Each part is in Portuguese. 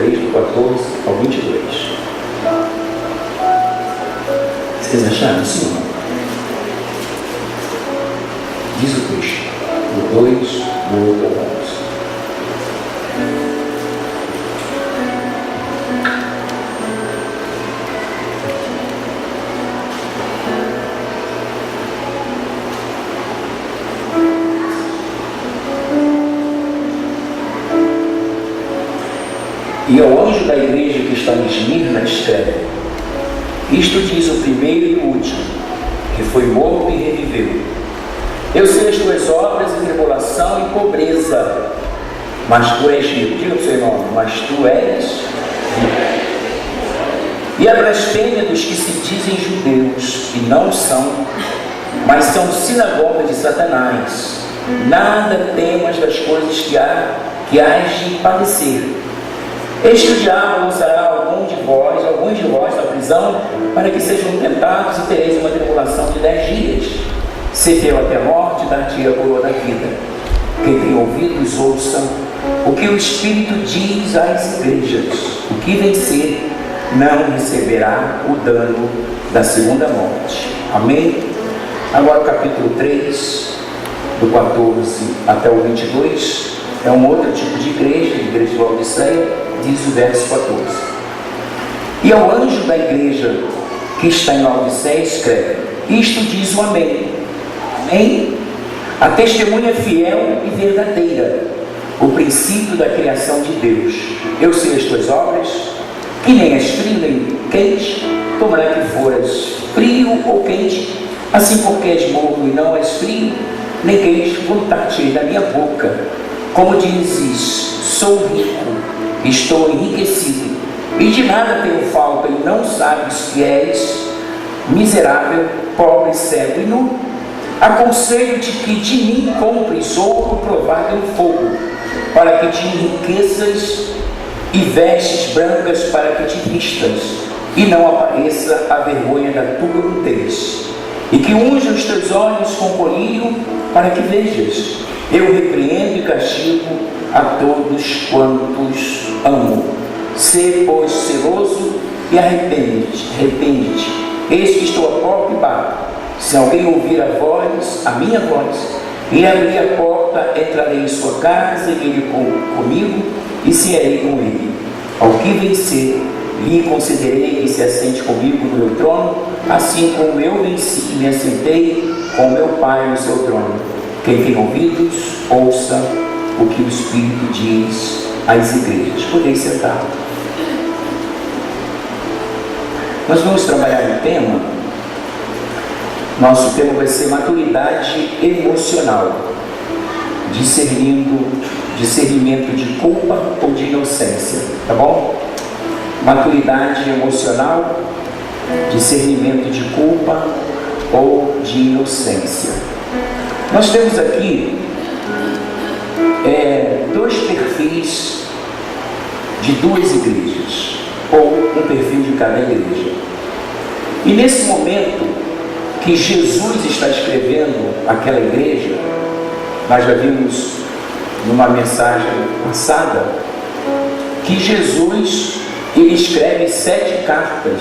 3, do 14 ao 22. Vocês acharam isso, não? Diz o texto, do 2, do 8 ao 11. E ao anjo da igreja que está em Esmirna escreve: isto diz o primeiro e o último, que foi morto e reviveu. Eu sei as tuas obras e tribulação e pobreza, mas tu és rico. Diga o seu nome, mas tu és rico. E a blasfêmia dos que se dizem judeus e não são, mas são sinagoga de Satanás. Nada temas das coisas que hás de padecer. Este diabo lançará alguns de vós na prisão, para que sejam tentados e tereis uma tribulação de 10 dias. Se fiel até a morte, dar-te a coroa da vida. Quem tem ouvidos, ouça o que o Espírito diz às igrejas. O que vencer não receberá o dano da segunda morte. Amém? Agora o capítulo 3, do 14 até o 22, é um outro tipo de igreja de Laodiceia, diz o verso 14. E ao anjo da igreja que está em Laodiceia escreve: isto diz o Amém. Amém? A testemunha fiel e verdadeira, o princípio da criação de Deus. Eu sei as tuas obras, que nem és frio nem quente. Tomara que foras frio ou quente, assim porque és morno e não és frio nem quente, voltar-te da minha boca. Como dizes, sou rico, estou enriquecido, e de nada tenho falta, e não sabes que és miserável, pobre, cego e nu. Aconselho-te que de mim compres ouro provado em fogo, para que te enriqueças, e vestes brancas para que te vistas, e não apareça a vergonha da tua nudez. E que unja os teus olhos com colírio, para que vejas. Eu repreendo e castigo a todos quantos amo. Sê, pois, zeloso e arrepende-te. Eis que estou à porta e bato. Se alguém ouvir a minha voz, e abrir a porta, entrarei em sua casa, e ele comigo, e cearei com ele. Ao que vencer, lhe concederei que se assente comigo no meu trono, assim como eu venci e me assentei com meu Pai no seu trono. Quem tem ouvidos, ouça o que o Espírito diz às igrejas. Podem sentar. Nós vamos trabalhar no tema. Nosso tema vai ser maturidade emocional, discernimento de culpa ou de inocência, tá bom? Maturidade emocional, discernimento de culpa ou de inocência. Nós temos aqui dois perfis de duas igrejas, ou um perfil de cada igreja. E nesse momento que Jesus está escrevendo aquela igreja, nós já vimos numa mensagem passada que Jesus ele escreve 7 cartas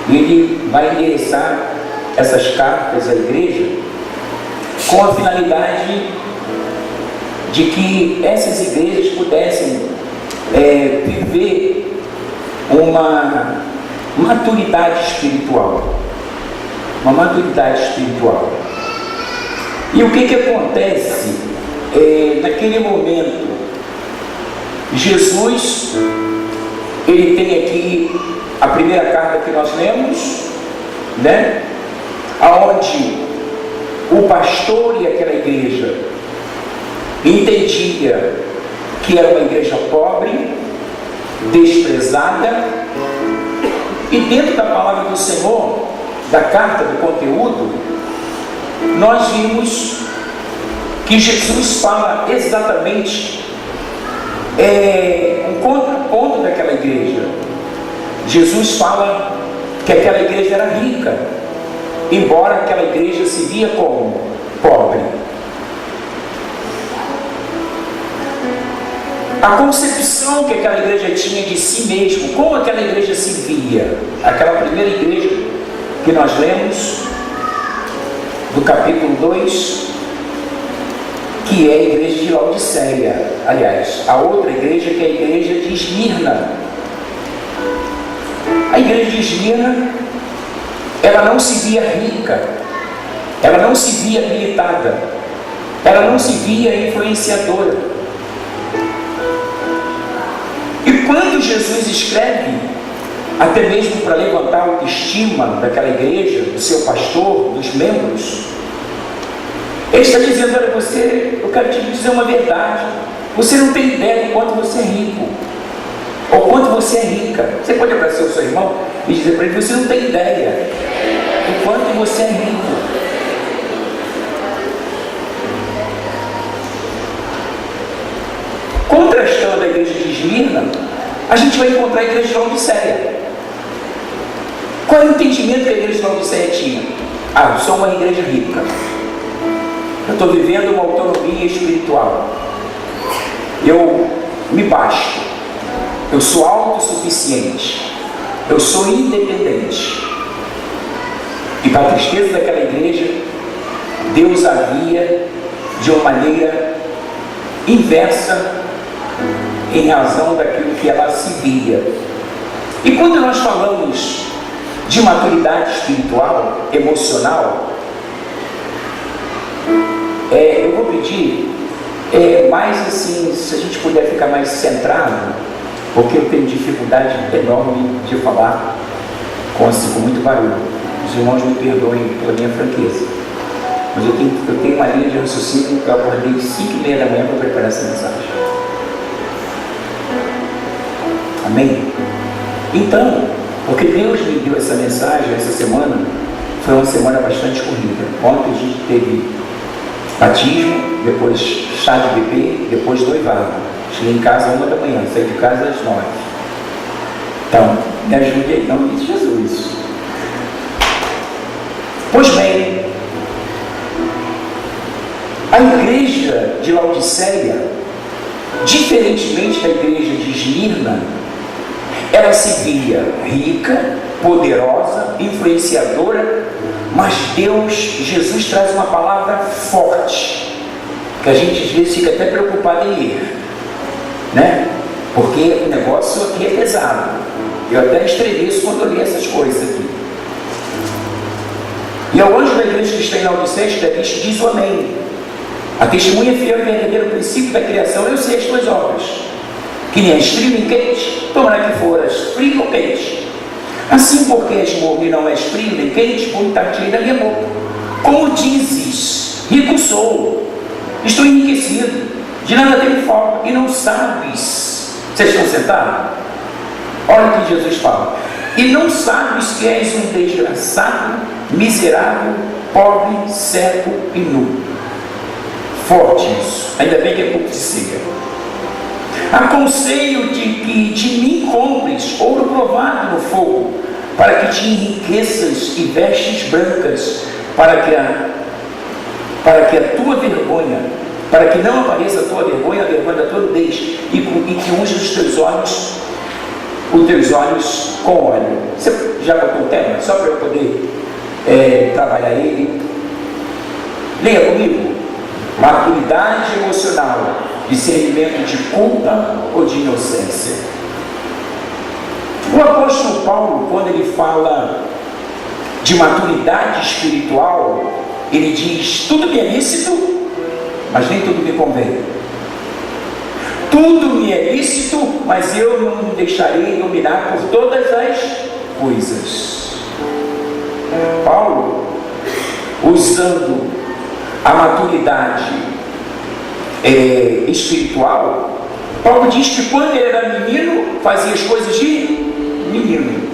e ele vai endereçar essas cartas à igreja com a finalidade de que essas igrejas pudessem viver uma maturidade espiritual. Uma maturidade espiritual. E o que acontece naquele momento? Jesus, ele tem aqui a primeira carta que nós lemos, né? Aonde o pastor e aquela igreja entendia que era uma igreja pobre, desprezada, e dentro da palavra do Senhor, da carta, do conteúdo, nós vimos que Jesus fala exatamente um contraponto daquela igreja. Jesus fala que aquela igreja era rica, embora aquela igreja se via como pobre. a concepção que aquela igreja tinha de si mesmo, como aquela igreja se via. Aquela primeira igreja que nós lemos, do capítulo 2, que é a igreja de Laodiceia. Aliás, a outra igreja, que é a igreja de Esmirna. A igreja de Esmirna, ela não se via rica, ela não se via habilitada, ela não se via influenciadora. E quando Jesus escreve, até mesmo para levantar a autoestima daquela igreja, do seu pastor, dos membros, ele está dizendo: olha, eu quero te dizer uma verdade, você não tem ideia do quanto você é rico, ou quanto você é rica. Você pode abraçar o seu irmão e dizer para ele: você não tem ideia do quanto você é rico. Contrastando a igreja de Esmirna, a gente vai encontrar a igreja de Laodiceia. Qual é o entendimento que a igreja de Laodiceia tinha? Eu sou uma igreja rica, eu estou vivendo uma autonomia espiritual, eu me basto, eu sou autossuficiente, eu sou independente. E para a tristeza daquela igreja, Deus havia de uma maneira inversa em razão daquilo que ela se via. E quando nós falamos de maturidade espiritual, emocional, eu vou pedir mais assim, se a gente puder ficar mais centrado, porque eu tenho dificuldade enorme de falar com muito barulho. Os irmãos me perdoem pela minha franqueza, mas eu tenho uma linha de raciocínio que eu acordei 5h30 da manhã para preparar essa mensagem. Amém? Então, porque Deus me deu essa mensagem essa semana, foi uma semana bastante corrida. Ontem a gente teve batismo, depois chá de bebê, depois noivado. Cheguei em casa 1h da manhã, saí de casa às 9h. Então, me ajude aí, em nome de Jesus. Pois bem, a igreja de Laodiceia, diferentemente da igreja de Esmirna, ela se via rica, poderosa, influenciadora, mas Jesus traz uma palavra forte, que a gente às vezes fica até preocupado em ler, né? Porque o negócio aqui é pesado. Eu até estremeço quando eu li essas coisas aqui. E ao anjo da igreja que está em Laodiceia escreve: diz o amém. A testemunha fiel e verdadeira, o princípio da criação. Eu sei as tuas obras, que nem és frio nem quente, tomará que foras frio ou quente. Assim, porque és morno e não és frio nem quente, vomitar-te-ei da minha boca. Como dizes: rico sou, estou enriquecido, de nada tenho falta, e não sabes. Vocês estão sentados? Olha o que Jesus fala: e não sabes que és um desgraçado, miserável, pobre, cego e nu. Forte isso, ainda bem que é pouco de cega. Aconselho-te que de mim compres ouro provado no fogo, para que te enriqueças e vestes brancas, para que a tua vergonha, para que não apareça a tua vergonha, a vergonha da tua nudez, e que unja os teus olhos com óleo. Você já botou o tema? Só para eu poder trabalhar ele. Leia comigo. Maturidade emocional, discernimento de culpa ou de inocência. O apóstolo Paulo, quando ele fala de maturidade espiritual, ele diz: tudo me é lícito, mas nem tudo me convém. Tudo me é lícito, mas eu não me deixarei dominar por todas as coisas. Paulo, usando a maturidade espiritual, Paulo diz que quando ele era menino, fazia as coisas de menino,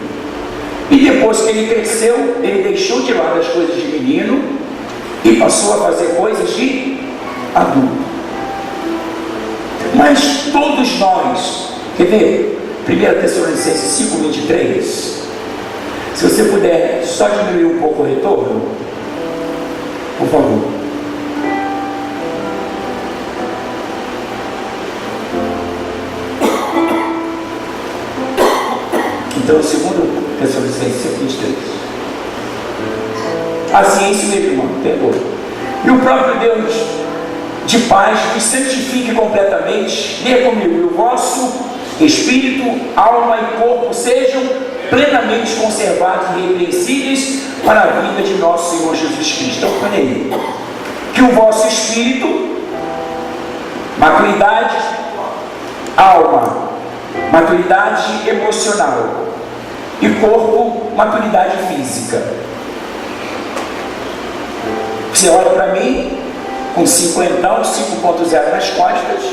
e depois que ele cresceu, ele deixou de lado as coisas de menino e passou a fazer coisas de adulto. Mas todos nós, quer ver? 1 Tessalonicenses 5:23, se você puder só diminuir um pouco o retorno, por favor. Então, 2 Tessalonicenses 5:23. Assim é isso mesmo, irmão, entendeu? E o próprio Deus de paz nos santifique completamente. Leia comigo: e o vosso espírito, alma e corpo sejam plenamente conservados e irrepreensíveis para a vida de nosso Senhor Jesus Cristo. Então, olha aí, que o vosso espírito, maturidade, alma, maturidade emocional, e corpo, maturidade física. Você olha para mim com 50, 5.0 nas costas,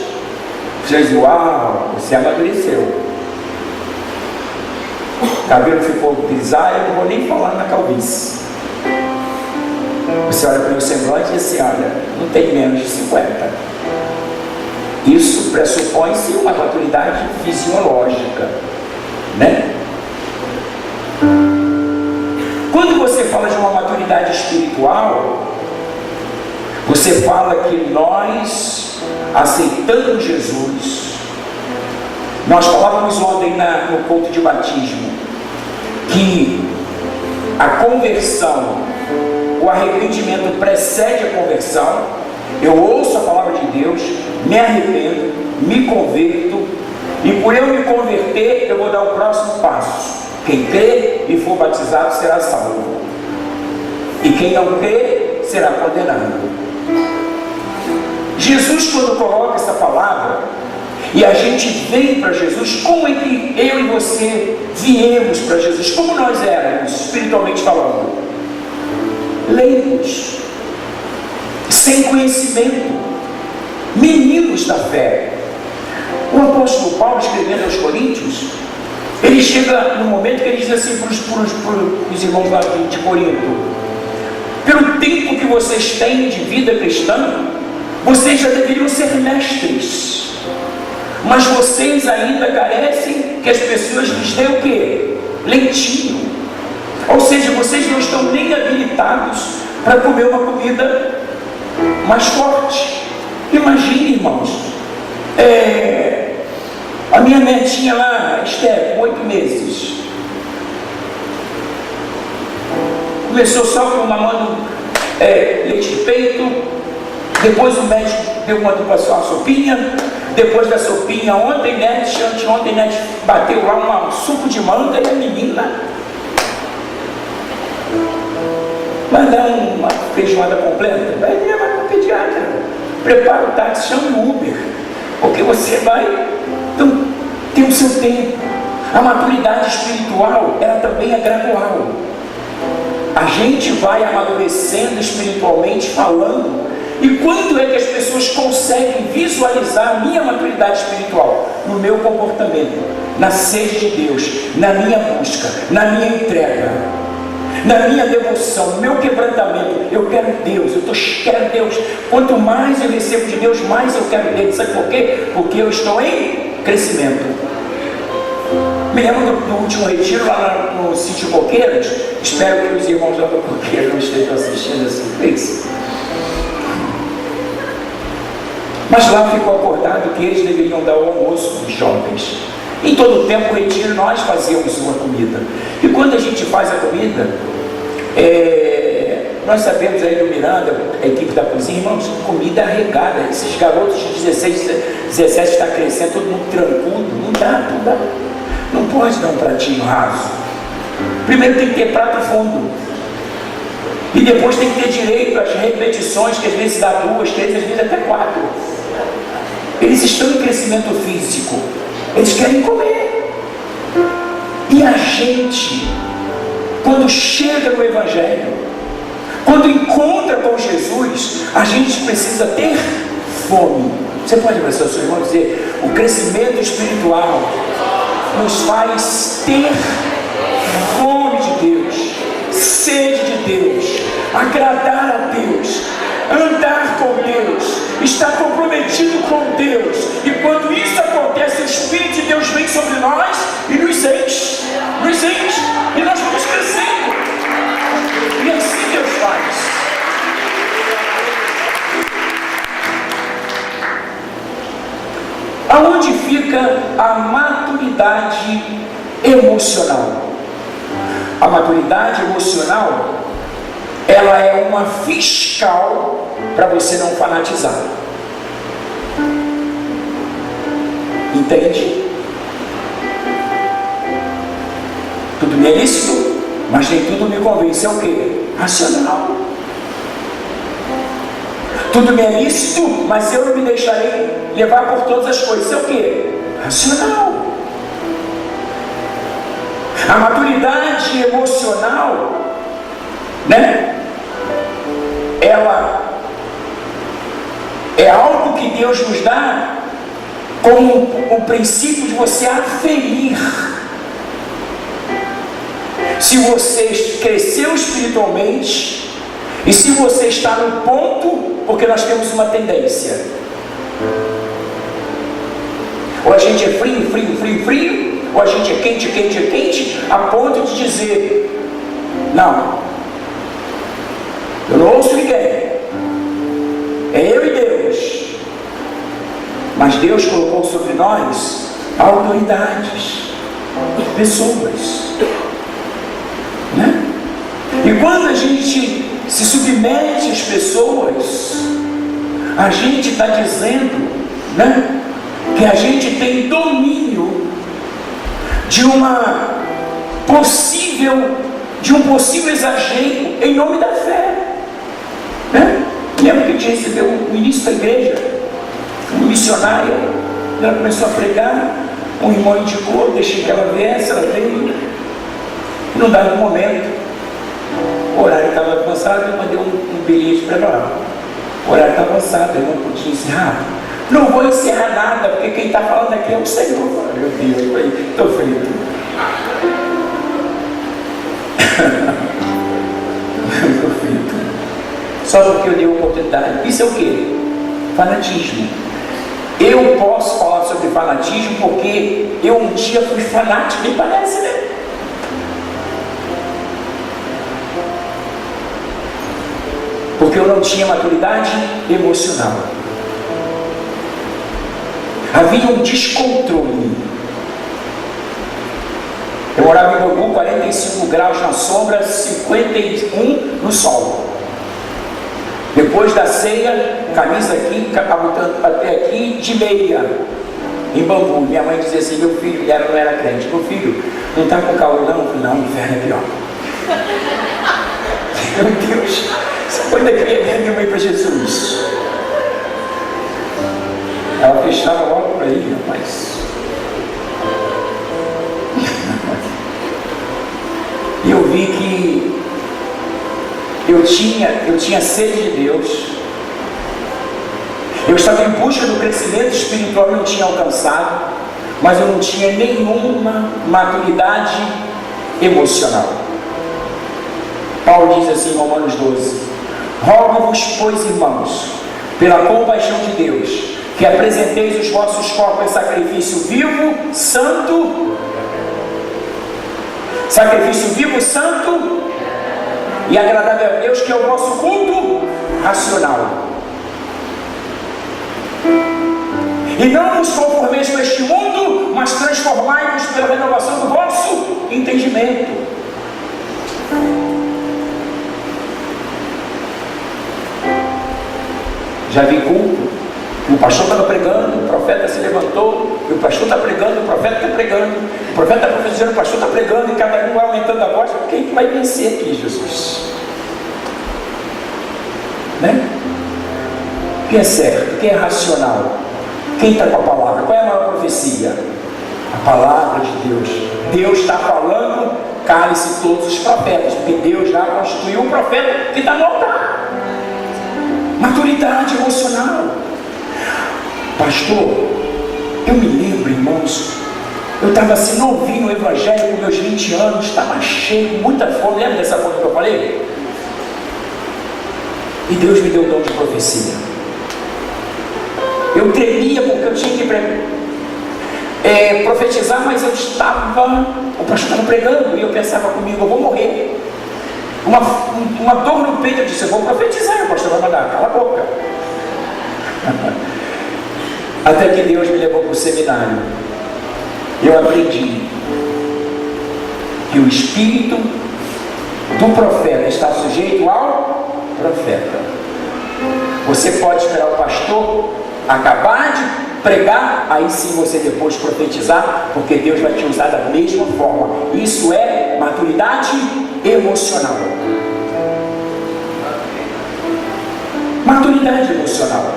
você diz: uau, você amadureceu. O cabelo ficou grisalho, eu não vou nem falar na calvície. Você olha para o meu semblante e diz assim: olha, não tem menos de 50. Isso pressupõe-se uma maturidade fisiológica, né? Quando você fala de uma maturidade espiritual, você fala que nós aceitamos Jesus. Nós falávamos ontem no culto de batismo que a conversão, o arrependimento precede a conversão. Eu ouço a palavra de Deus, me arrependo, me converto, e por eu me converter, eu vou dar o próximo passo. Quem crê e for batizado será salvo, e quem não crê será condenado. Jesus, quando coloca essa palavra, e a gente vem para Jesus, como é que eu e você viemos para Jesus? Como nós éramos, espiritualmente falando? Leigos, sem conhecimento, meninos da fé. O apóstolo Paulo, escrevendo aos Coríntios, ele chega no momento que ele diz assim para os irmãos lá de Corinto: pelo tempo que vocês têm de vida cristã, vocês já deveriam ser mestres, mas vocês ainda carecem que as pessoas lhes deem o quê? Leitinho. Ou seja, vocês não estão nem habilitados para comer uma comida mais forte. Imagine, irmãos, a minha netinha lá, Esther, com 8 meses, começou só com mamando leite de peito. Depois o médico deu uma sopinha. Depois da sopinha, anteontem, bateu lá um suco de manga, e a menina vai dar uma feijoada completa. Vai levar para o pediatra, prepara o táxi, chama o Uber, porque você vai. Então, tem o seu tempo. A maturidade espiritual, ela também é gradual. A gente vai amadurecendo espiritualmente falando. E quando é que as pessoas conseguem visualizar a minha maturidade espiritual? No meu comportamento, na sede de Deus, na minha busca, na minha entrega, na minha devoção, no meu quebrantamento. Eu quero Deus, quero Deus. Quanto mais eu recebo de Deus, mais eu quero dele. Sabe por quê? Porque eu estou em crescimento. Me lembro do último retiro lá no sítio Coqueiros. Espero que os irmãos lá do Coqueiros não estejam assistindo esse Netflix. Mas lá ficou acordado que eles deveriam dar o almoço dos jovens. Em todo o tempo, o retiro, nós fazíamos uma comida. E quando a gente faz a comida, nós sabemos aí do Miranda, a equipe da cozinha, irmãos, comida regada. Esses garotos de 16, 17 estão crescendo, todo mundo tranquilo. Não dá. Não pode dar um pratinho raso. Primeiro tem que ter prato fundo. E depois tem que ter direito às repetições, que às vezes dá 2, 3, às vezes até 4. Eles estão em crescimento físico. Eles querem comer. E a gente, quando chega no Evangelho, quando encontra com Jesus, a gente precisa ter fome. Você pode abraçar o seu irmão e dizer: o crescimento espiritual nos faz ter fome de Deus, sede de Deus, agradar a Deus, andar com Deus, estar comprometido com Deus. E quando isso acontece, o Espírito de Deus vem sobre nós e nos enche, e nós vamos crescendo. E assim Deus faz. Aonde fica a maturidade emocional. A maturidade emocional, ela é uma fiscal para você não fanatizar. Entende? Tudo me é lícito, mas nem tudo me convém. Isso é o quê? Racional. Tudo me é lícito, mas eu não me deixarei levar por todas as coisas. Isso é o quê? Racional. A maturidade emocional, né? Ela é algo que Deus nos dá como o princípio de você aferir se você cresceu espiritualmente e se você está no ponto, porque nós temos uma tendência. Ou a gente é frio, frio, frio, frio, ou a gente é quente, quente, quente, a ponto de dizer: não, eu não ouço ninguém, é eu e Deus. Mas Deus colocou sobre nós autoridades, pessoas, né? E quando a gente se submete às pessoas, a gente está dizendo, né, que a gente tem domínio de um possível exagero em nome da fé, né? Lembra que a gente recebeu o início da igreja, uma missionária, ela começou a pregar, um irmão indicou, deixei que ela viesse, ela veio, e num dado momento, o horário estava avançado, eu mandei um bilhete para ela. O horário está avançado, eu não podia encerrar. Não vou encerrar nada, porque quem está falando aqui é o Senhor. Meu Deus, estou frito. Estou frito. Só porque eu dei a oportunidade. Isso é o quê? Fanatismo. Eu posso falar sobre fanatismo porque eu um dia fui fanático, me parece, né? Porque eu não tinha maturidade emocional. Havia um descontrole. Eu morava em Bangu, 45 graus na sombra, 51 no sol. Depois da ceia, camisa aqui, até aqui, de meia, em Bangu. Minha mãe dizia assim: meu filho, ela não era crente, meu filho, não está com calor não? Não, o inferno é pior. Meu Deus, quando eu queria minha mãe para Jesus, ela fechava logo para ele, rapaz. E eu vi que eu tinha sede de Deus. Eu estava em busca do crescimento espiritual, não tinha alcançado, mas eu não tinha nenhuma maturidade emocional. Paulo diz assim em Romanos 12: rogo-vos, pois, irmãos, pela compaixão de Deus, que apresenteis os vossos corpos em sacrifício vivo, santo e agradável a Deus, que é o vosso culto racional. E não vos conformeis com este mundo, mas transformai-vos pela renovação do vosso entendimento. Já vi culto, o pastor estava pregando, o profeta se levantou, e o pastor está pregando, o profeta está pregando, o profeta está profetizando, o pastor está pregando, e cada um vai aumentando a voz. Quem que vai vencer aqui, Jesus? Né? Quem é certo? Quem é racional? Quem está com a palavra? Qual é a maior profecia? A palavra de Deus. Deus está falando, cale-se todos os profetas, porque Deus já constituiu um profeta que está no altar. Maturidade emocional. Pastor, eu me lembro, irmãos, eu estava assim novinho no evangelho com meus 20 anos, estava cheio, muita fome. Lembra dessa fome que eu falei? E Deus me deu o dom de profecia. Eu tremia porque eu tinha que profetizar, mas o pastor estava pregando e eu pensava comigo: eu vou morrer. Uma dor no peito. Eu disse: eu vou profetizar. O pastor vai mandar: cala a boca. Até que Deus me levou para o seminário. Eu aprendi que o espírito do profeta está sujeito ao profeta. Você pode esperar o pastor acabar de pregar, aí sim você depois profetizar, porque Deus vai te usar da mesma forma. Isso é maturidade emocional. Maturidade emocional,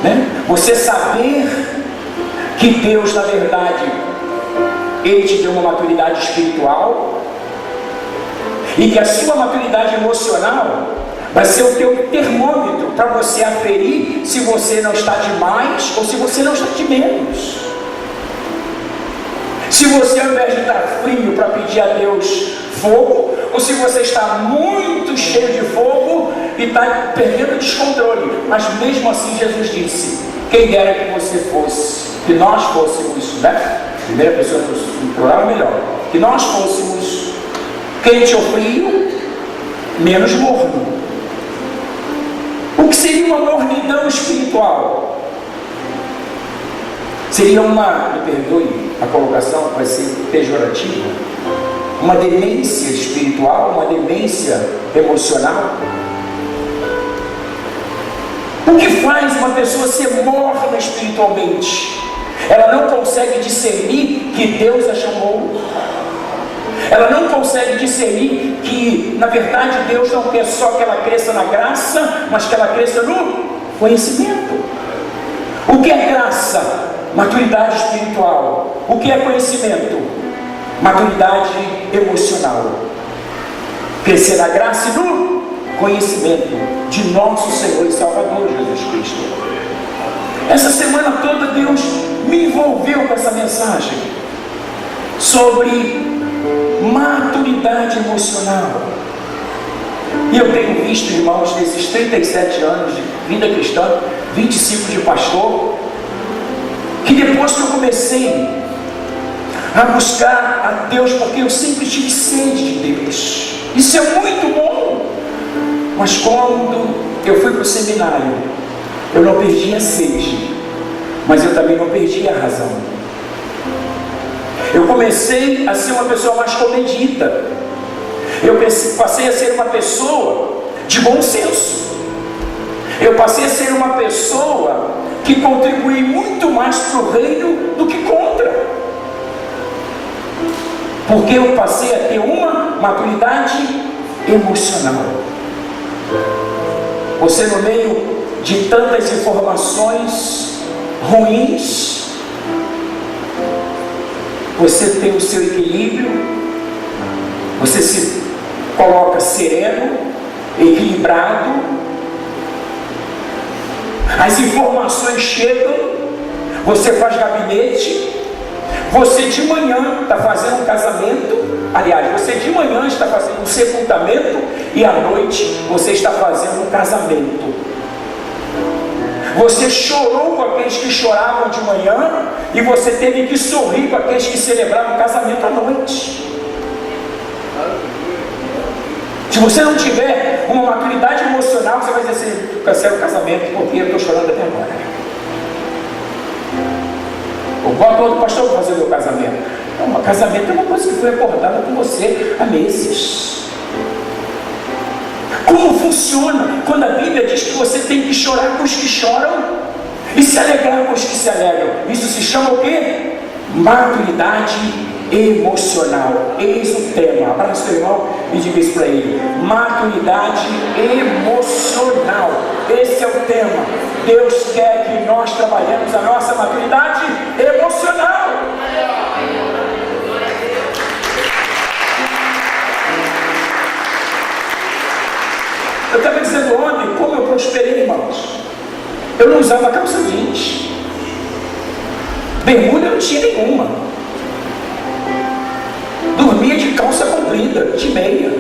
né? Você saber que Deus, na verdade, Ele te deu uma maturidade espiritual, e que a sua maturidade emocional vai ser o teu termômetro para você aferir se você não está de mais ou se você não está de menos. Se você, ao invés de estar frio para pedir a Deus fogo, ou se você está muito cheio de fogo e está perdendo descontrole. Mas mesmo assim Jesus disse: quem dera que você fosse, que nós fôssemos, né? Primeira pessoa no plural é melhor, que nós fôssemos quente ou frio, menos morno. O que seria uma mornidão espiritual? Seria uma, me perdoe a colocação, vai ser pejorativa, uma demência espiritual, uma demência emocional. O que faz uma pessoa ser morna espiritualmente? Ela não consegue discernir que Deus a chamou. Ela não consegue discernir que, na verdade, Deus não quer só que ela cresça na graça, mas que ela cresça no conhecimento. O que é graça? Maturidade espiritual. O que é conhecimento? Maturidade emocional. Crescer na graça e no conhecimento de nosso Senhor e Salvador Jesus Cristo. Essa semana toda Deus me envolveu com essa mensagem sobre maturidade emocional. E eu tenho visto, irmãos, nesses 37 anos de vida cristã, 25 de pastor, que depois que eu comecei a buscar a Deus, porque eu sempre tive sede de Deus, isso é muito bom, mas quando eu fui para o seminário, eu não perdi a sede, mas eu também não perdi a razão. Eu comecei a ser uma pessoa mais comedida. Eu passei a ser uma pessoa de bom senso. Eu passei a ser uma pessoa que contribui muito mais para o reino do que contra. Porque eu passei a ter uma maturidade emocional. Você, no meio de tantas informações ruins, você tem o seu equilíbrio, você se coloca sereno, equilibrado, as informações chegam, você faz gabinete, você de manhã está fazendo um casamento, aliás, você de manhã está fazendo um sepultamento e à noite você está fazendo um casamento. Você chorou com aqueles que choravam de manhã e você teve que sorrir com aqueles que celebravam o casamento à noite. Se você não tiver uma maturidade emocional, você vai dizer assim: eu cancelo o casamento porque eu estou chorando até agora. Eu boto outro pastor para fazer o meu casamento. Não, o casamento é uma coisa que foi acordada com você há meses. Como funciona quando a Bíblia diz que você tem que chorar com os que choram e se alegrar com os que se alegram? Isso se chama o quê? Maturidade emocional. Eis o tema. Abraça o seu irmão e diga isso para ele: maturidade emocional. Esse é o tema. Deus quer que nós trabalhemos a nossa maturidade emocional. Eu estava dizendo ontem como eu prosperei, irmãos. Eu não usava calça jeans, bermuda eu não tinha nenhuma, dormia de calça comprida, de meia,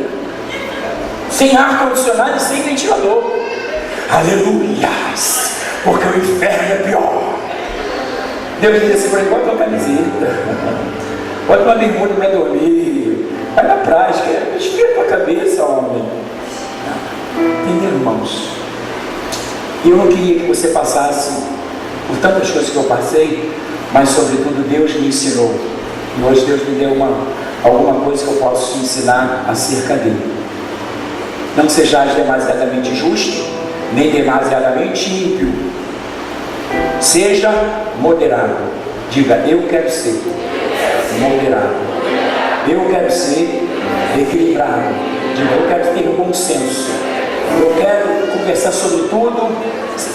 sem ar-condicionado e sem ventilador. Aleluia! Porque o inferno é pior. Deus disse assim para mim: bota uma camiseta, bota uma bermuda para dormir, vai na prática, esfria a tua cabeça, homem. Entendeu, irmãos? E eu não queria que você passasse por tantas coisas que eu passei, mas sobretudo Deus me ensinou E hoje Deus me deu alguma coisa que eu posso te ensinar acerca dele. Não sejais demasiadamente justo, nem demasiadamente ímpio. Seja moderado. Diga, eu quero ser moderado. Eu quero ser equilibrado. Diga, eu quero ter bom senso. Eu quero conversar sobre tudo,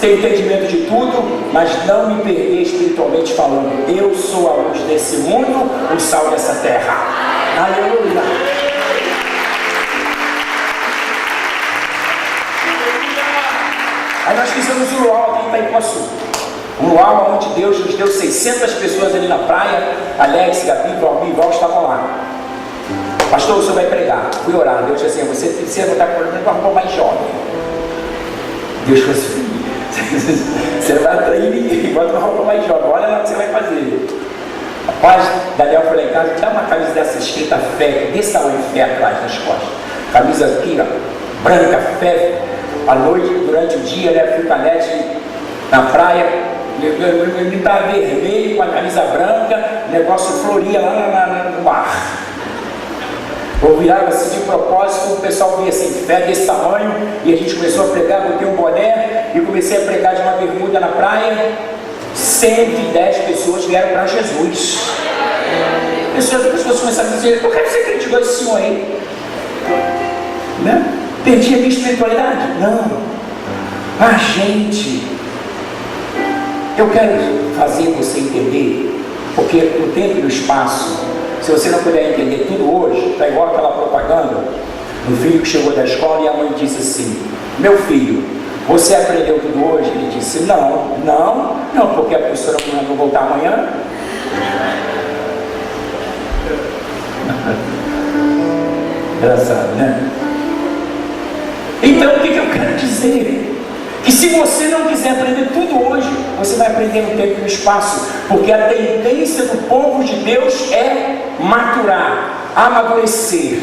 ter entendimento de tudo, mas não me perder espiritualmente falando. Eu sou a luz desse mundo, o sal dessa terra. Aleluia! Aí nós fizemos um luau aqui em Itaipuaçu. Um luau onde Deus nos deu 600 pessoas ali na praia. Alex, Gabi, Valmir e Val estavam lá. Pastor, o senhor vai pregar. Fui orar. Deus disse assim, você precisa botar por exemplo uma roupa mais jovem. Deus falou assim, você vai atrair ninguém, bota uma roupa mais jovem, olha lá o que você vai fazer. Rapaz, Daniel foi lá em casa, dá uma camisa dessa escrita fé, desse tamanho fé atrás nas costas. Camisa aqui, ó, branca, fé. À noite, durante o dia, né, fui com a Nete na praia, ele estava vermelho com a camisa branca, o negócio floria lá no mar. Eu virava assim de propósito, o pessoal via assim, fé desse tamanho, e a gente começou a pregar, botei um boné e comecei a pregar de uma bermuda na praia. 110 pessoas vieram para Jesus. Pessoas começaram a dizer, eu quero ser crente igual esse senhor aí. Né? Perdi a minha espiritualidade? Não. Mas gente, eu quero fazer você entender, porque o tempo e o espaço, se você não puder entender tudo hoje, está igual aquela propaganda do filho que chegou da escola e a mãe disse assim, meu filho, você aprendeu tudo hoje? Ele disse, não, porque a professora não voltar amanhã. Engraçado, né? Então o que eu quero dizer? Que se você não quiser aprender tudo hoje, você vai aprender no tempo e no espaço, porque a tendência do povo de Deus é maturar, amadurecer,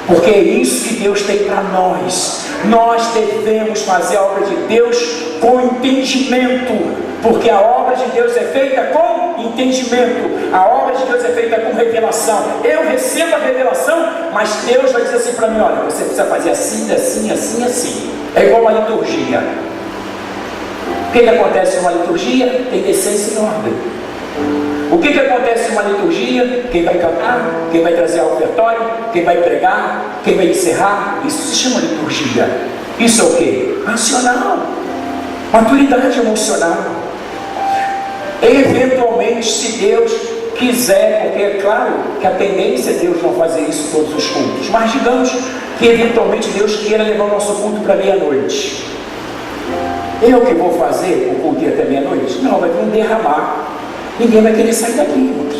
porque é isso que Deus tem para nós. Nós devemos fazer a obra de Deus com entendimento, porque a obra de Deus é feita com entendimento, a obra de Deus é feita com revelação. Eu recebo a revelação, mas Deus vai dizer assim para mim, olha, você precisa fazer assim, assim, assim, assim. É igual uma liturgia. O que acontece em uma liturgia? Tem decência e ordem. O que acontece em uma liturgia? Quem vai cantar, quem vai trazer ao ofertório, quem vai pregar, quem vai encerrar, isso se chama liturgia. Isso é o que? Racional, maturidade emocional. Eventualmente, se Deus quiser, porque é claro que a tendência é Deus não fazer isso em todos os cultos, mas digamos que eventualmente Deus queira levar o nosso culto para meia-noite. Eu que vou fazer o culto até meia-noite? Não, vai vir um derramar. Ninguém vai querer sair daqui, irmãos.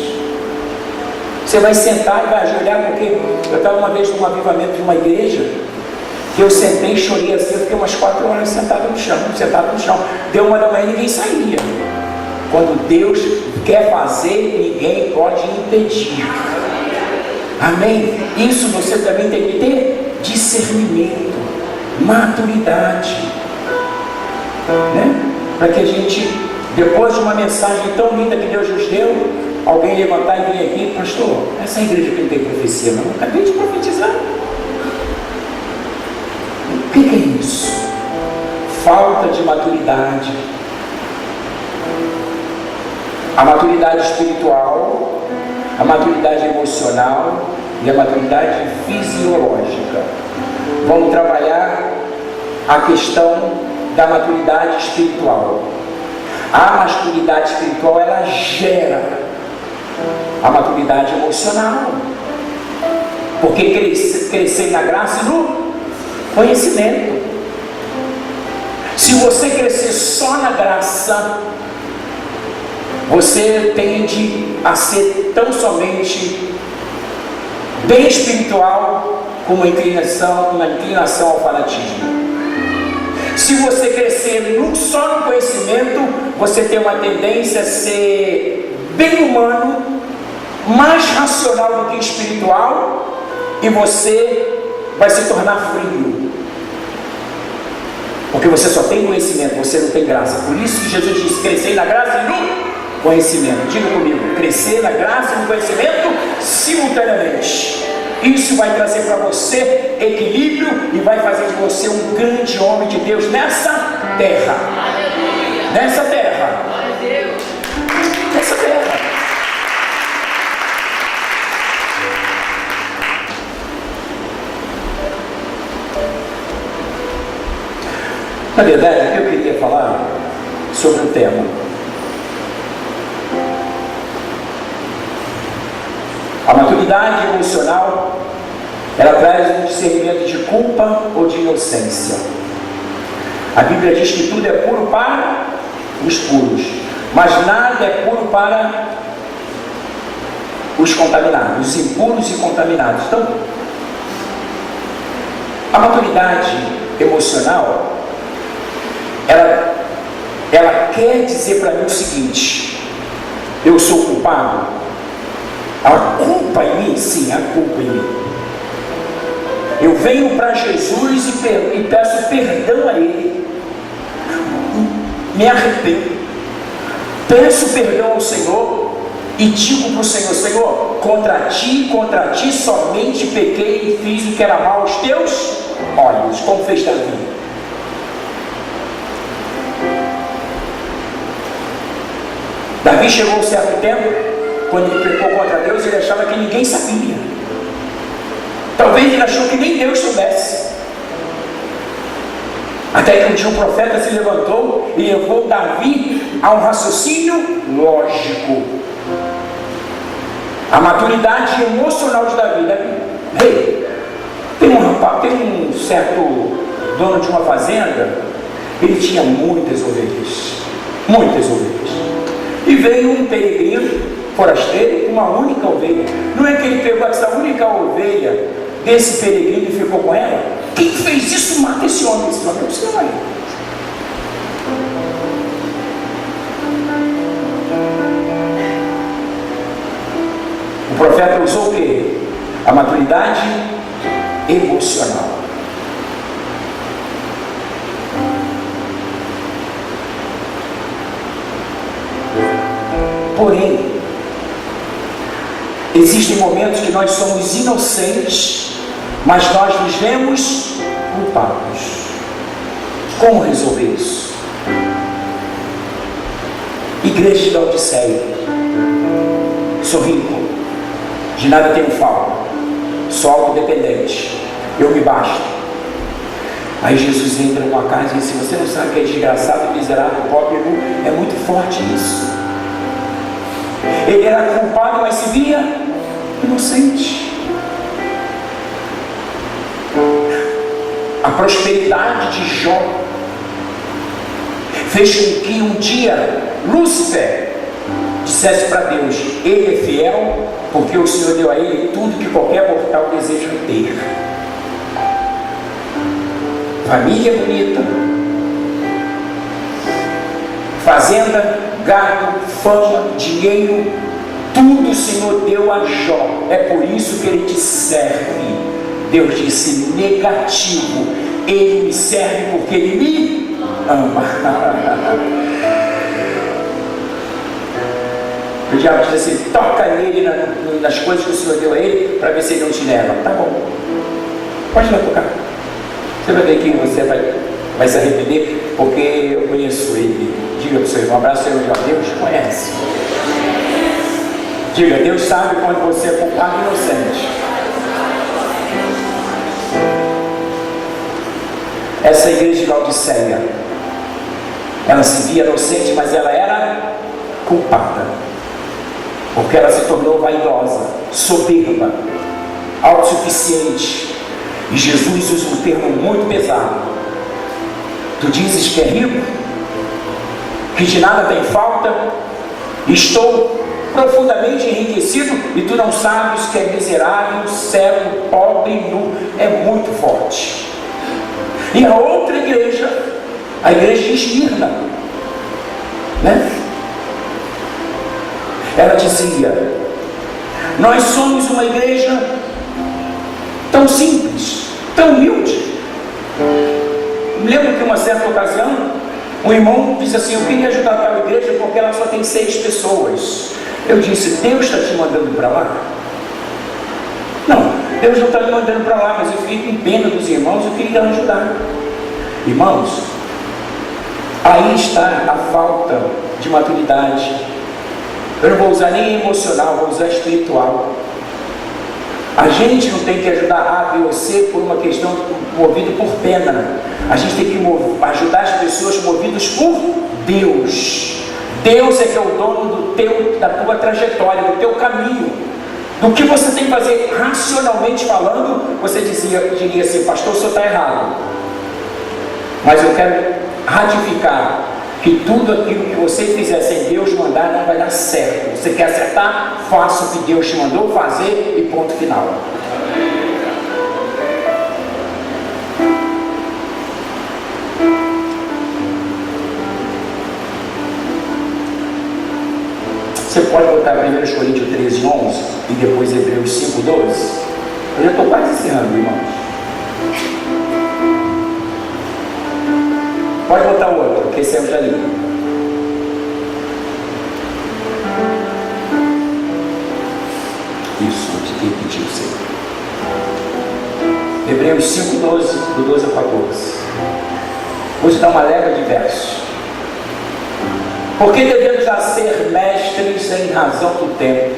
Você vai sentar e vai ajoelhar, porque eu estava uma vez num avivamento de uma igreja, que eu sentei e chorei assim, eu fiquei umas 4 horas sentado no chão. Deu 1 da manhã e ninguém saía. Quando Deus quer fazer, ninguém pode impedir. Amém? Isso você também tem que ter discernimento, maturidade, né? Para que a gente, depois de uma mensagem tão linda que Deus nos deu, alguém levantar e vir aqui, pastor, essa igreja que não tem profecia, não, eu acabei de profetizar. O que é isso? Falta de maturidade. A maturidade espiritual, a maturidade emocional e a maturidade fisiológica. Vamos trabalhar a questão da maturidade espiritual. A maturidade espiritual, ela gera a maturidade emocional, porque crescer na graça e no conhecimento. Se você crescer só na graça, você tende a ser tão somente bem espiritual com uma inclinação ao fanatismo. Se você crescer só no conhecimento, você tem uma tendência a ser bem humano, mais racional do que espiritual, e você vai se tornar frio, porque você só tem conhecimento, você não tem graça. Por isso que Jesus disse, crescei na graça e no conhecimento. Diga comigo, crescer na graça e no conhecimento simultaneamente. Isso vai trazer para você equilíbrio e vai fazer de você um grande homem de Deus nessa terra. Nessa terra. Nessa terra. Na verdade, o que eu queria falar sobre um tema. A maturidade emocional, ela traz um discernimento de culpa ou de inocência. A Bíblia diz que tudo é puro para os puros, mas nada é puro para os contaminados, os impuros e contaminados. Então, a maturidade emocional, ela quer dizer para mim o seguinte: eu sou culpado. A culpa em mim? Sim, a culpa em mim. Eu venho para Jesus e peço perdão a Ele. Me arrependo. Peço perdão ao Senhor e digo para o Senhor: Senhor, contra ti somente pequei e fiz o que era mal aos teus olhos, como fez Davi. Davi chegou um certo tempo, quando ele pecou contra Deus, ele achava que ninguém sabia. Talvez ele achou que nem Deus soubesse. Até que um dia um profeta se levantou e levou Davi a um raciocínio lógico. A maturidade emocional de Davi. Davi, tem um certo dono de uma fazenda, ele tinha muitas ovelhas. Muitas ovelhas. E veio um peregrino forasteiro com uma única ovelha. Não é que ele pegou essa única ovelha desse peregrino e ficou com ela? Quem fez isso mata esse homem. Esse homem é o Senhor. O profeta usou o quê? A maturidade emocional. Porém, existem momentos que nós somos inocentes, mas nós nos vemos culpados. Como resolver isso? Igreja de Laodiceia: sou rico, de nada tenho falta, sou autodependente, eu me basto. Aí Jesus entra numa casa e diz: você não sabe que é desgraçado, miserável, pobre, é muito forte isso. Ele era culpado, mas se via inocente. A prosperidade de Jó fez com que um dia Lúcifer dissesse para Deus: ele é fiel porque o Senhor deu a ele tudo que qualquer mortal deseja ter. Família bonita, fazenda, gado, fama, dinheiro, tudo o Senhor deu a Jó. É por isso que ele te serve. Deus disse: negativo, ele me serve porque ele me ama. O diabo diz assim: toca nele nas coisas que o Senhor deu a ele, para ver se ele não te nega. Tá bom, pode lá tocar. Você vai ver que você vai se arrepender, porque eu conheço ele. Diga para o seu irmão: abraço, Senhor. Deus te conhece. Diga: Deus sabe quando você é culpado e inocente. Essa igreja de Laodiceia, ela se via inocente, mas ela era culpada, porque ela se tornou vaidosa, soberba, autossuficiente. E Jesus usa um termo muito pesado: tu dizes que é rico, que de nada tem falta, estou profundamente enriquecido, e tu não sabes que é miserável, cego, pobre e nu. É muito forte. E a outra igreja, a igreja de Esmirna, né? Ela dizia: nós somos uma igreja tão simples, tão humilde. Me lembro que uma certa ocasião Um irmão disse assim: eu queria ajudar a tal igreja porque ela só tem 6 pessoas. Eu disse: Deus está te mandando para lá? Não, Deus não está me mandando para lá, mas eu fiquei com pena dos irmãos, eu queria ajudar. Irmãos, aí está a falta de maturidade. Eu não vou usar nem emocional, vou usar espiritual. A gente não tem que ajudar A, B ou C por uma questão movida por pena. A gente tem que ajudar as pessoas movidas por Deus. Deus é que é o dono da tua trajetória, do teu caminho. Do que você tem que fazer racionalmente falando, você diria assim: pastor, o senhor está errado. Mas eu quero ratificar que tudo aquilo que você fizer sem Deus mandar não vai dar certo. Você quer acertar? Faça o que Deus te mandou fazer e ponto final. Você pode botar 1 Coríntios 13, 11 e depois Hebreus 5, 12? Eu já estou quase encerrando, irmãos. Pode botar outro, que esse é o já li. Isso, vou te repetir o seu. Hebreus 5, 12, do 12 a 14. Vou te dar uma leva de versos. Porque devemos já ser mestres em razão do tempo,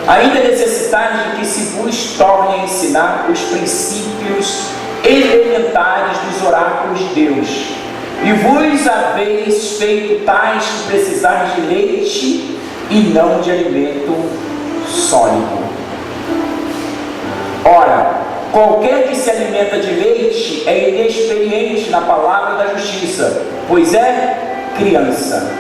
ainda necessitais de que se vos torne a ensinar os princípios elementares dos oráculos de Deus, e vos haveis feito tais que precisais de leite e não de alimento sólido. Ora, qualquer que se alimenta de leite é inexperiente na palavra da justiça, pois é criança.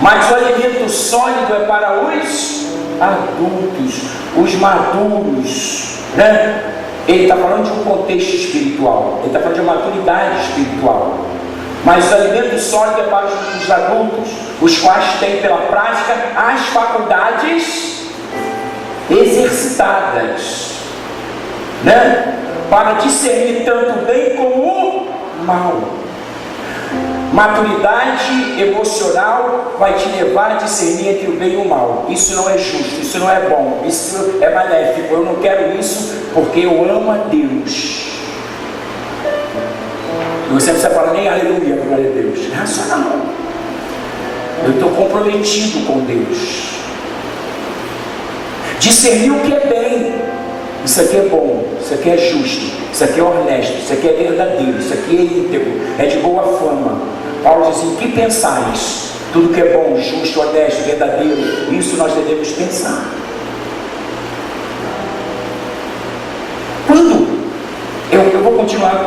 Mas o alimento sólido é para os adultos, os maduros, né? Ele está falando de um contexto espiritual, ele está falando de uma maturidade espiritual. Mas o alimento sólido é para os adultos, os quais têm pela prática as faculdades exercitadas, né? Para discernir tanto o bem como o mal. Maturidade emocional vai te levar a discernir entre o bem e o mal. Isso não é justo, isso não é bom, isso é maléfico. Eu não quero isso porque eu amo a Deus. E você não precisa falar nem aleluia, glória a Deus. É racional. Eu estou comprometido com Deus. Discernir o que é bem. Isso aqui é bom, isso aqui é justo, isso aqui é honesto, isso aqui é verdadeiro, isso aqui é íntegro, é de boa fama. Paulo diz: em que pensais? Tudo que é bom, justo, honesto, verdadeiro, isso nós devemos pensar. Quando eu vou continuar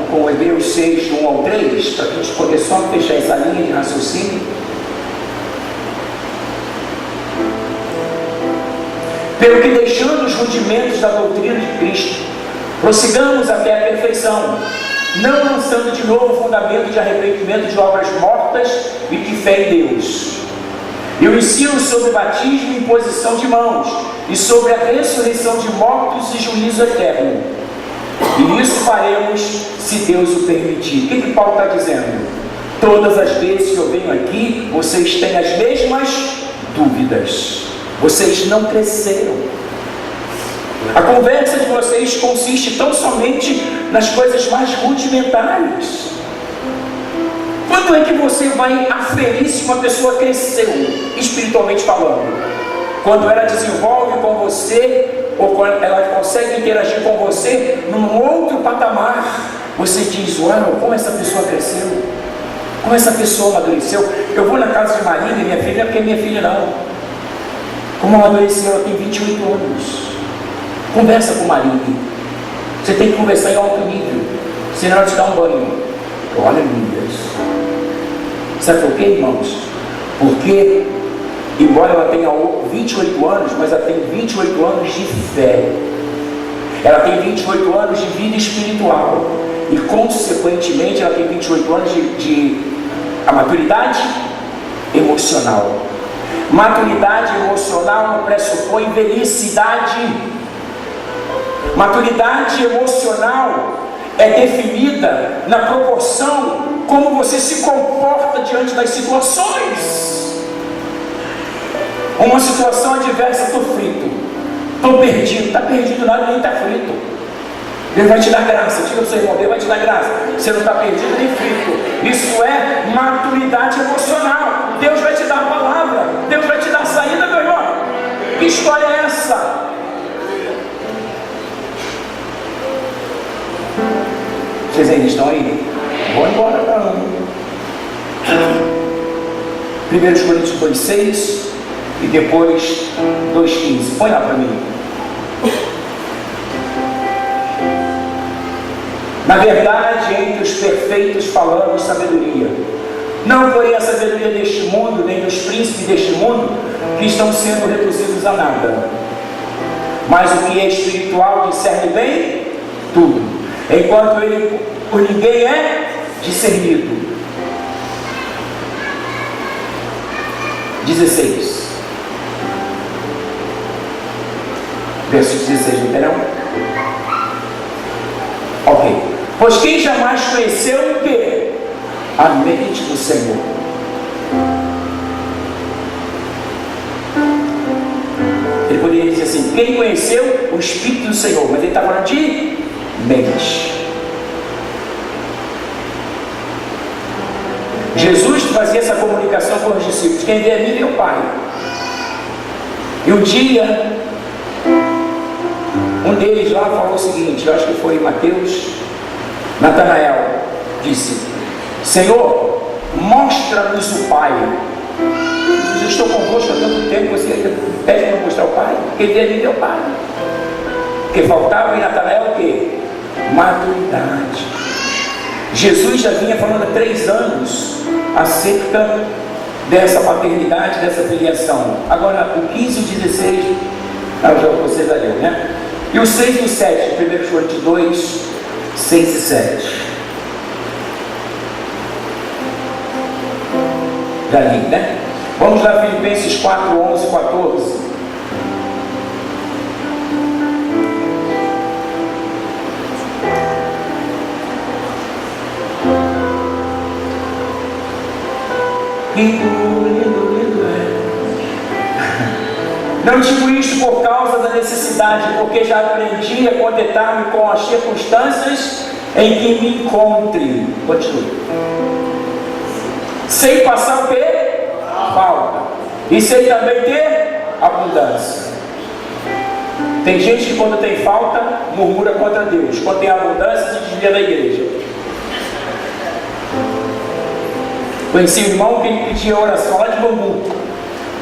com Hebreus 6, do 1 ao 3, para a gente poder só fechar essa linha de raciocínio. Pelo que, deixando os rudimentos da doutrina de Cristo, prossigamos até a perfeição, não lançando de novo o fundamento de arrependimento de obras mortas e de fé em Deus. E o ensino sobre batismo e imposição de mãos, e sobre a ressurreição de mortos e juízo eterno. E isso faremos se Deus o permitir. O que Paulo está dizendo? Todas as vezes que eu venho aqui, vocês têm as mesmas dúvidas. Vocês não cresceram. A conversa de vocês consiste tão somente nas coisas mais rudimentares. Quando é que você vai aferir se uma pessoa cresceu, espiritualmente falando? Quando ela desenvolve com você, ou quando ela consegue interagir com você num outro patamar, você diz: uau, como essa pessoa cresceu, como essa pessoa amadureceu. Eu vou na casa de Maria, minha filha, porque é minha filha não. Como amadureceu, ela tem 28 anos. Conversa com Maria. Você tem que conversar em alto nível, senão ela te dá um banho. Olha, Deus. Sabe por quê, irmãos? Porque, embora ela tenha 28 anos, mas ela tem 28 anos de fé. Ela tem 28 anos de vida espiritual. E, consequentemente, ela tem 28 anos de a maturidade emocional. Maturidade emocional não pressupõe velhicidade. Maturidade emocional é definida na proporção como você se comporta diante das situações. Uma situação adversa, estou frito, estou perdido. Está perdido nada, nem está frito. Deus vai te dar graça. Diga para o seu irmão, Deus vai te dar graça. Você não está perdido nem frito. Isso é maturidade emocional. Deus vai te dar a palavra, Deus vai te dar a saída, meu irmão. Que história é essa? Vocês ainda estão aí? Vou embora não. 1 Coríntios 2,6 e depois 2,15. Põe lá para mim. Na verdade, entre os perfeitos falamos sabedoria, não porém a sabedoria deste mundo, nem dos príncipes deste mundo, que estão sendo reduzidos a nada. Mas o que é espiritual discerne bem tudo, enquanto ele por ninguém é discernido. 16. Verso 16, não terão? Ok. Pois quem jamais conheceu o quê? A mente do Senhor. Ele poderia dizer assim, quem conheceu o Espírito do Senhor, mas ele está falando de mente. Jesus fazia essa comunicação com os discípulos, quem vê a mim vê o Pai. E um dia, um deles lá falou o seguinte, eu acho que foi Mateus, Natanael, disse, Senhor, mostra-nos o Pai. Eu estou convosco há tanto tempo, você pede para mostrar o Pai? Quem vê a mim vê o Pai. Porque faltava em Natanael o quê? Maturidade. Jesus já vinha falando há 3 anos acerca dessa paternidade, dessa filiação. Agora, o 15 e o 16, já você já leu, né? E o 6 e o 7, 1 Coríntios 2, 6 e 7. Já li, né? Vamos lá, Filipenses 4, 11 e 14. Lindo é. Não digo isto por causa da necessidade, porque já aprendi a contentar-me com as circunstâncias em que me encontre. Continue. Sem passar o quê? Falta. E sem também ter abundância. Tem gente que quando tem falta, murmura contra Deus. Quando tem abundância, se desvia da igreja. Conheci um irmão que ele pedia oração lá de Bambu.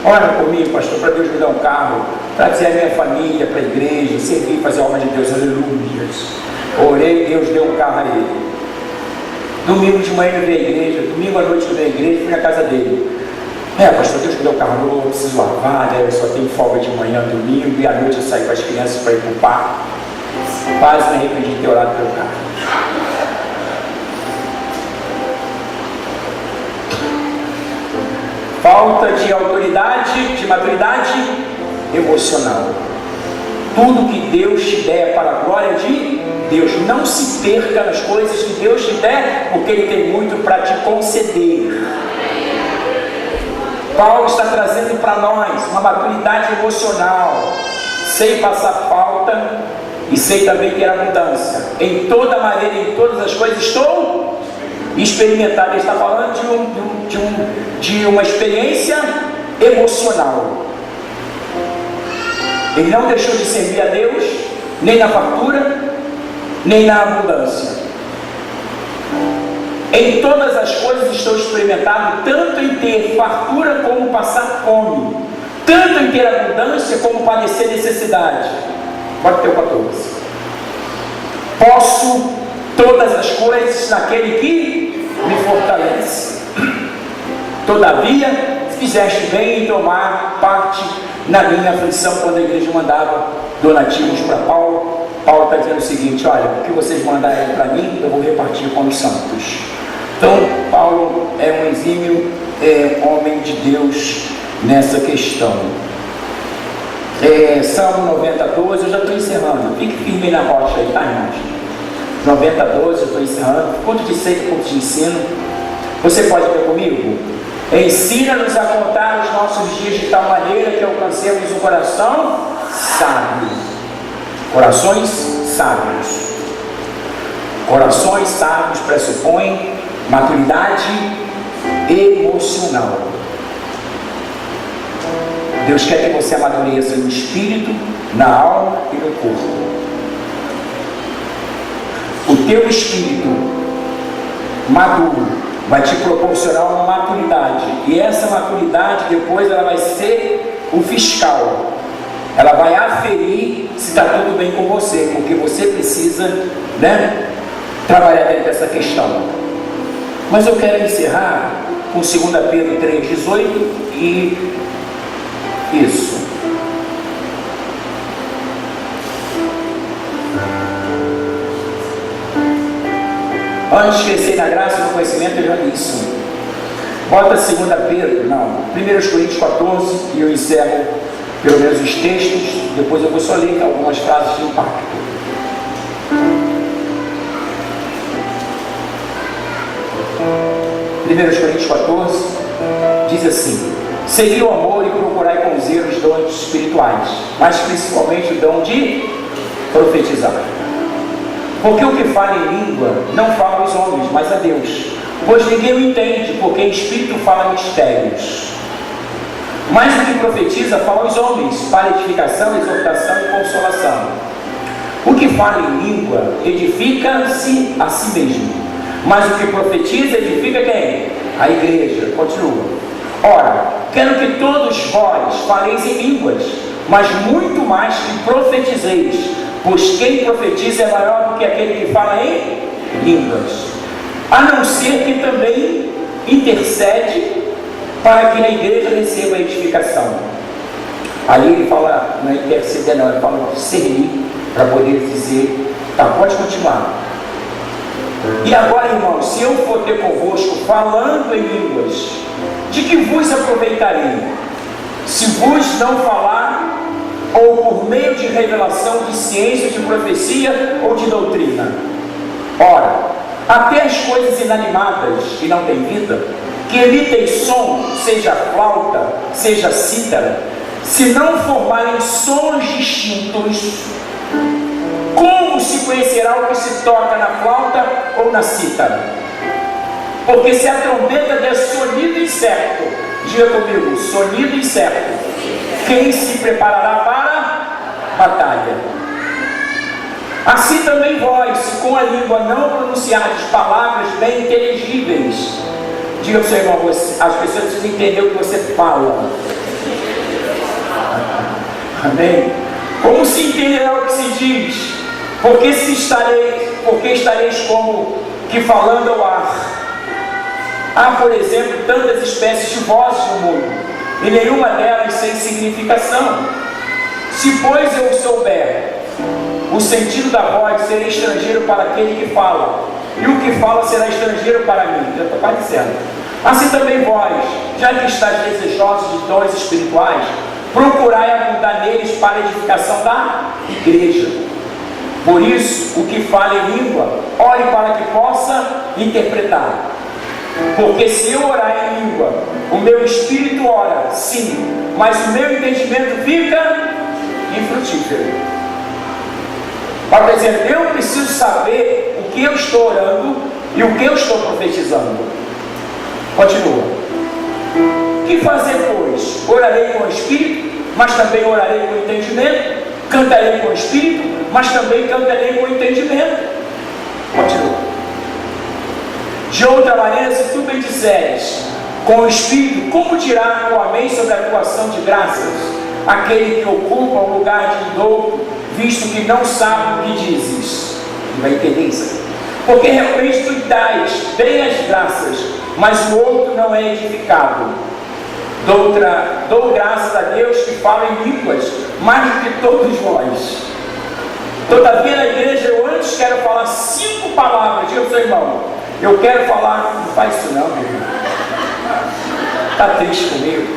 Ora comigo, pastor, para Deus me dar um carro, para dizer a minha família, para a igreja, servir, fazer a obra de Deus, aleluia. Orei, Deus deu um carro a ele. Domingo de manhã eu veio à igreja, domingo à noite eu veio à igreja, fui na casa dele. Pastor, Deus me deu um carro novo, eu preciso lavar, né? Eu só tenho folga de manhã, domingo, e à noite eu saio com as crianças para ir para o parque. Quase me arrependi de ter orado pelo carro. Falta de autoridade, de maturidade emocional. Tudo que Deus te der é para a glória de Deus. Não se perca nas coisas que Deus te der, porque Ele tem muito para te conceder. Paulo está trazendo para nós uma maturidade emocional, sem passar falta e sem também ter abundância. Em toda maneira, em todas as coisas, estou experimentado. Ele está falando de uma experiência emocional. Ele não deixou de servir a Deus, nem na fartura, nem na abundância. Em todas as coisas estou experimentado, tanto em ter fartura como passar fome, tanto em ter abundância como padecer necessidade. Bota teu 14. Posso todas as coisas naquele que me fortalece. Todavia, fizeste bem em tomar parte na minha aflição. Quando a igreja mandava donativos para Paulo, Paulo está dizendo o seguinte: olha, o que vocês mandarem para mim, eu vou repartir com os santos. Então, Paulo é um exímio homem de Deus nessa questão. Salmo 90, 12, eu já estou encerrando. Fique firme na rocha aí, tá, irmãos? 90:12, eu estou encerrando. Culto de seita, culto de ensino. Você pode ver comigo? Ensina-nos a contar os nossos dias de tal maneira que alcancemos um coração sábio. Corações sábios. Corações sábios pressupõem maturidade emocional. Deus quer que você amadureça no espírito, na alma e no corpo. O teu espírito maduro vai te proporcionar uma maturidade, e essa maturidade depois ela vai ser o fiscal. Ela vai aferir se está tudo bem com você, porque você precisa, trabalhar dentro dessa questão. Mas eu quero encerrar com 2 Pedro 3,18 e isso. Antes de crescer na graça e no conhecimento, eu já disse. Bota 2 Pedro, não, 1 Coríntios 14, e eu encerro pelo menos os textos, depois eu vou só ler algumas frases de impacto. 1 Coríntios 14 diz assim: segui o amor e procurai com zelo os dons espirituais, mas principalmente o dom de profetizar. Porque o que fala em língua não fala aos homens, mas a Deus. Pois ninguém o entende, porque em espírito fala mistérios. Mas o que profetiza fala aos homens, para edificação, exortação e consolação. O que fala em língua edifica-se a si mesmo. Mas o que profetiza edifica quem? A igreja. Continua. Ora, quero que todos vós faleis em línguas, mas muito mais que profetizeis, pois quem profetiza é maior do que aquele que fala em línguas, a não ser que também intercede para que na igreja receba a edificação. Ali ele fala, não é interceder não, ele fala discernir, para poder dizer, tá, pode continuar. E agora, irmãos, se eu for ter convosco falando em línguas, de que vos aproveitarei? Se vos não falar, ou por meio de revelação de ciência, de profecia ou de doutrina? Ora, até as coisas inanimadas que não têm vida, que emitem som, seja flauta, seja cítara, se não formarem sons distintos, como se conhecerá o que se toca na flauta ou na cítara? Porque se a trombeta der sonido incerto, diga comigo, sonido incerto, quem se preparará para a batalha? Assim também vós, se com a língua não pronunciardes palavras bem inteligíveis, diga para o seu irmão, as pessoas precisam entender o que você fala. Amém? Como se entenderá o que se diz? Porque estareis como que falando ao ar. Há, por exemplo, tantas espécies de vozes no mundo, e nenhuma delas sem significação. Se, pois, eu souber o sentido da voz, serei estrangeiro para aquele que fala, e o que fala será estrangeiro para mim. Já estou parecendo. Assim também vós, já que estáis desejosos de dons espirituais, procurai abundar neles para a edificação da igreja. Por isso, o que fala em língua, ore para que possa interpretar. Porque se eu orar em língua, o meu espírito ora, sim, mas o meu entendimento fica infrutífero. Para dizer, eu preciso saber o que eu estou orando e o que eu estou profetizando. Continua. Que fazer, pois? Orarei com o espírito, mas também orarei com o entendimento. Cantarei com o espírito, mas também cantarei com o entendimento. Continua. De outra maneira, se tu bem disseres com o espírito, como dirá o amém sobre a atuação de graças aquele que ocupa o lugar de indouto, visto que não sabe o que dizes? Não vai entender isso. Porque realmente tu dás bem as graças, mas o outro não é edificado. Dou graças a Deus que fala em línguas, mais do que todos vós. Todavia, na igreja, eu antes quero falar 5 palavras. Diga para o seu irmão, eu quero falar. Não faz isso não, meu irmão. Está triste comigo?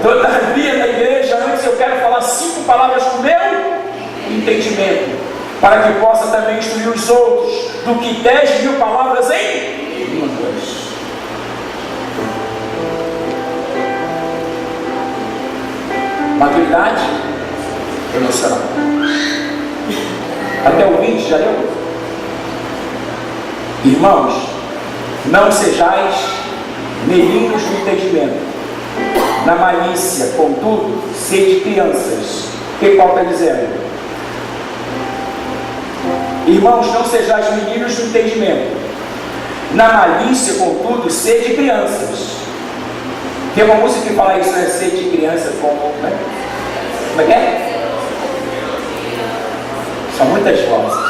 Todavia, na igreja, antes eu quero falar 5 palavras com o meu entendimento. para que possa também instruir os outros, do que 10.000 palavras em uma vez. Maturidade emocional. Até o 20, já leu? Irmãos, não sejais meninos no entendimento, na malícia, contudo, sede crianças. O que Paulo está dizendo? Irmãos, não sejais meninos no entendimento, na malícia, contudo, sede crianças. Tem uma música que fala isso, né? Sede criança, como, né? Como é que é? São muitas vozes.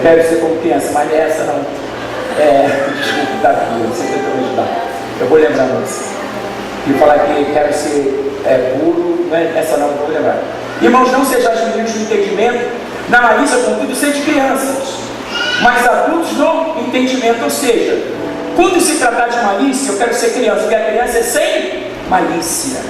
Quero ser como criança, mas essa não. Desculpa, tá aqui, você tentou me ajudar. Eu vou lembrar antes. E falar que quero ser puro, não é essa não, vou lembrar. Irmãos, não sejais meninos no entendimento, na malícia, contudo, sede crianças, mas adultos no entendimento. Ou seja, quando se tratar de malícia, eu quero ser criança, porque a criança é sem malícia.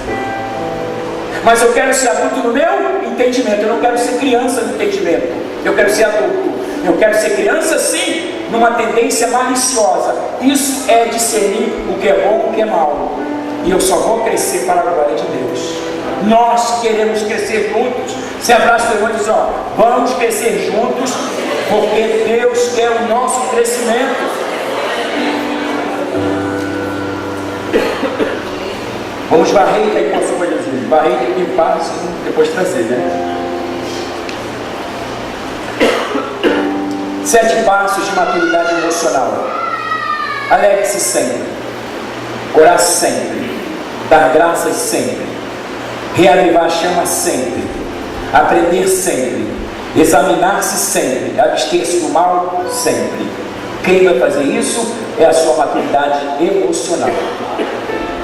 Mas eu quero ser adulto no meu entendimento, eu não quero ser criança no entendimento, eu quero ser adulto. Eu quero ser criança sim, numa tendência maliciosa. Isso é discernir o que é bom e o que é mal. E eu só vou crescer para a glória de Deus. Nós queremos crescer juntos. Se abraça o irmão e diz, vamos crescer juntos, porque Deus quer o nosso crescimento. Vamos varrer aí com a sua Jesus. Varrer e limpar, depois trazer, né? 7 passos de maturidade emocional. Alegre-se sempre, orar sempre, dar graças sempre, reavivar a chama sempre, aprender sempre, examinar-se sempre, abster-se do mal sempre. Quem vai fazer isso é a sua maturidade emocional.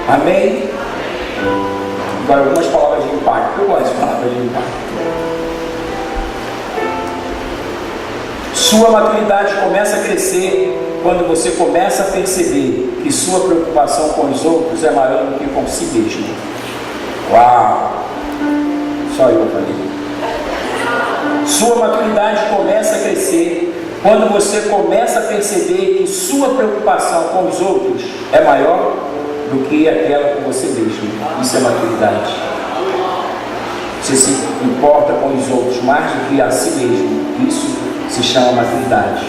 Amém? Agora algumas palavras de impacto. Eu gosto de palavras de impacto. Sua maturidade começa a crescer quando você começa a perceber que sua preocupação com os outros é maior do que com si mesmo. Uau! Só eu falei. Sua maturidade começa a crescer quando você começa a perceber que sua preocupação com os outros é maior do que aquela com você mesmo. Isso é maturidade. Você se importa com os outros mais do que a si mesmo. Isso se chama maturidade.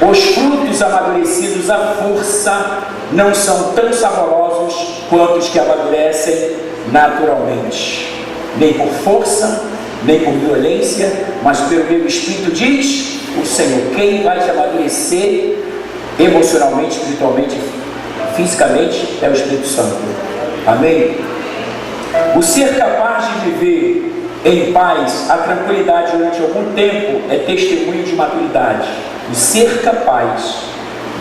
Os frutos amadurecidos à força não são tão saborosos quanto os que amadurecem naturalmente, nem por força, nem por violência, mas pelo meu Espírito, diz o Senhor. Quem vai te amadurecer emocionalmente, espiritualmente, fisicamente é o Espírito Santo. Amém? O ser capaz de viver em paz, a tranquilidade durante algum tempo é testemunho de maturidade. O ser capaz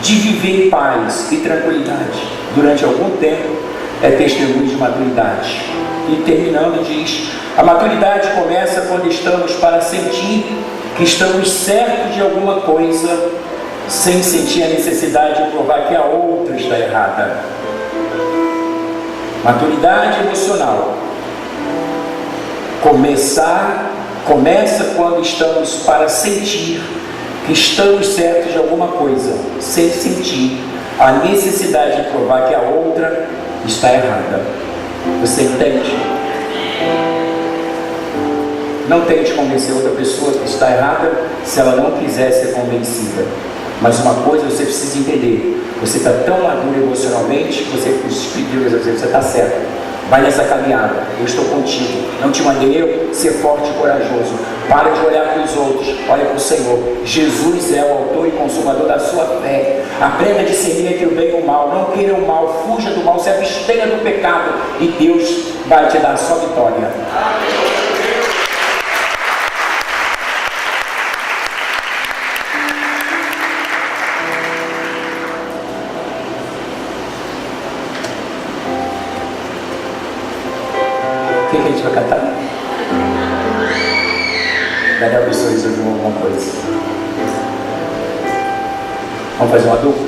de viver em paz e tranquilidade durante algum tempo é testemunho de maturidade. E terminando diz, a maturidade começa quando estamos para sentir que estamos certos de alguma coisa, sem sentir a necessidade de provar que a outra está errada. Maturidade emocional começa quando estamos para sentir que estamos certos de alguma coisa, sem sentir a necessidade de provar que a outra está errada. Você entende? Não tente convencer outra pessoa que está errada se ela não quiser ser convencida. Mas uma coisa você precisa entender: você está tão maduro emocionalmente que você pediu, você está certo. Vai nessa caminhada, eu estou contigo. Não te mandei eu ser forte e corajoso. Para de olhar para os outros, olha para o Senhor. Jesus é o autor e consumador da sua fé. Aprenda a discernir entre o bem e o mal. Não queira o mal, fuja do mal, se abstenha do pecado, e Deus vai te dar a sua vitória. O que a gente vai cantar? Daniel abençoe, ouviu alguma coisa? Vamos fazer uma dupla?